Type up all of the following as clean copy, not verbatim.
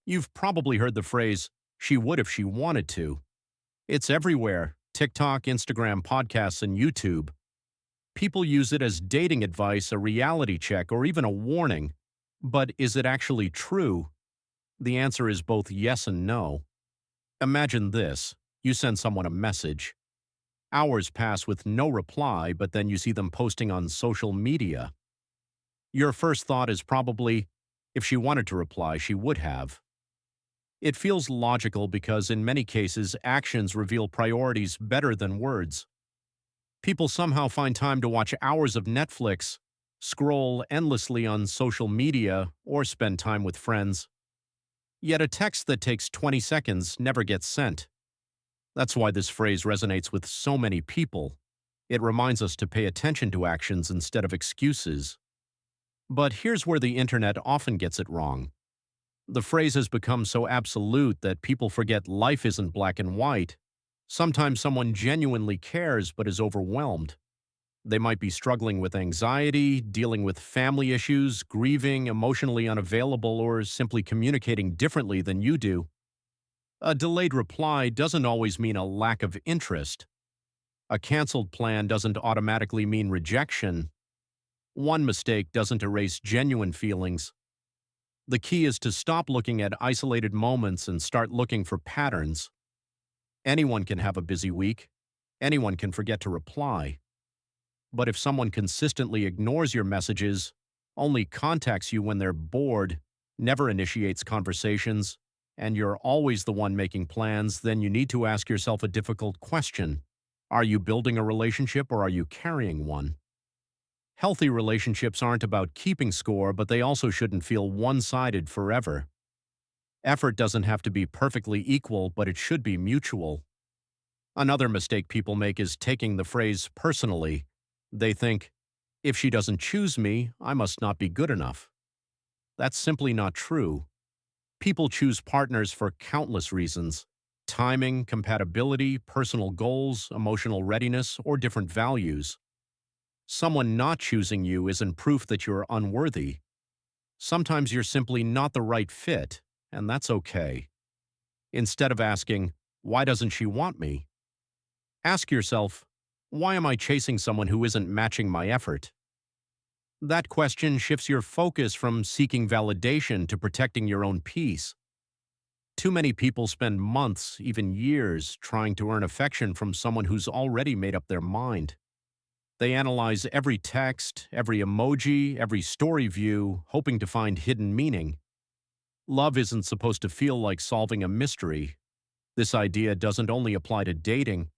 You've probably heard the phrase, she would if she wanted to. It's everywhere: TikTok, Instagram, podcasts, and YouTube. People use it as dating advice, a reality check, or even a warning. But is it actually true? The answer is both yes and no. Imagine this: you send someone a message. Hours pass with no reply, but then you see them posting on social media. Your first thought is probably, if she wanted to reply, she would have. It feels logical because in many cases, actions reveal priorities better than words. People somehow find time to watch hours of Netflix, scroll endlessly on social media, or spend time with friends. Yet a text that takes 20 seconds never gets sent. That's why this phrase resonates with so many people. It reminds us to pay attention to actions instead of excuses. But here's where the internet often gets it wrong. The phrase has become so absolute that people forget life isn't black and white. Sometimes someone genuinely cares but is overwhelmed. They might be struggling with anxiety, dealing with family issues, grieving, emotionally unavailable, or simply communicating differently than you do. A delayed reply doesn't always mean a lack of interest. A canceled plan doesn't automatically mean rejection. One mistake doesn't erase genuine feelings. The key is to stop looking at isolated moments and start looking for patterns. Anyone can have a busy week. Anyone can forget to reply. But if someone consistently ignores your messages, only contacts you when they're bored, never initiates conversations, and you're always the one making plans, then you need to ask yourself a difficult question. Are you building a relationship or are you carrying one? Healthy relationships aren't about keeping score, but they also shouldn't feel one-sided forever. Effort doesn't have to be perfectly equal, but it should be mutual. Another mistake people make is taking the phrase personally. They think, if she doesn't choose me, I must not be good enough. That's simply not true. People choose partners for countless reasons: timing, compatibility, personal goals, emotional readiness, or different values. Someone not choosing you isn't proof that you're unworthy. Sometimes you're simply not the right fit, and that's okay. Instead of asking, why doesn't she want me? Ask yourself, why am I chasing someone who isn't matching my effort? That question shifts your focus from seeking validation to protecting your own peace. Too many people spend months, even years, trying to earn affection from someone who's already made up their mind. They analyze every text, every emoji, every story view, hoping to find hidden meaning. Love isn't supposed to feel like solving a mystery. This idea doesn't only apply to dating.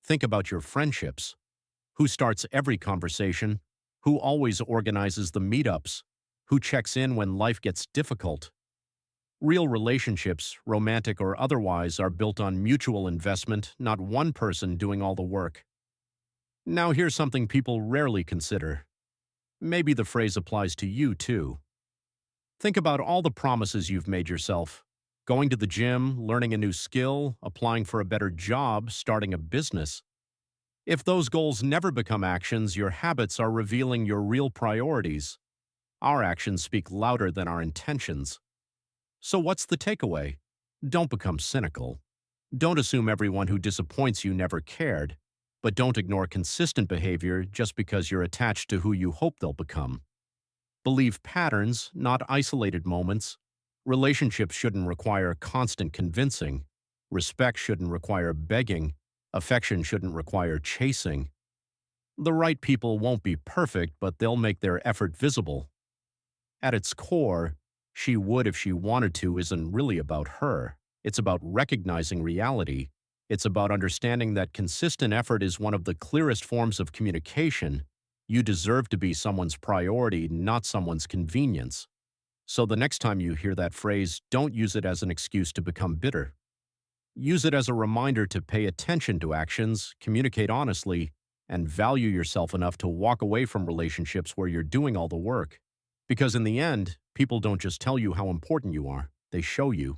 Think about your friendships. Who starts every conversation? Who always organizes the meetups? Who checks in when life gets difficult? Real relationships, romantic or otherwise, are built on mutual investment, not one person doing all the work. Now here's something people rarely consider. Maybe the phrase applies to you too. Think about all the promises you've made yourself: going to the gym, learning a new skill, applying for a better job, starting a business. If those goals never become actions, your habits are revealing your real priorities. Our actions speak louder than our intentions. So what's the takeaway? Don't become cynical. Don't assume everyone who disappoints you never cared. But don't ignore consistent behavior just because you're attached to who you hope they'll become. Believe patterns, not isolated moments. Relationships shouldn't require constant convincing. Respect shouldn't require begging. Affection shouldn't require chasing. The right people won't be perfect, but they'll make their effort visible. At its core, she would if she wanted to isn't really about her. It's about recognizing reality. It's about understanding that consistent effort is one of the clearest forms of communication. You deserve to be someone's priority, not someone's convenience. So the next time you hear that phrase, don't use it as an excuse to become bitter. Use it as a reminder to pay attention to actions, communicate honestly, and value yourself enough to walk away from relationships where you're doing all the work. Because in the end, people don't just tell you how important you are, they show you.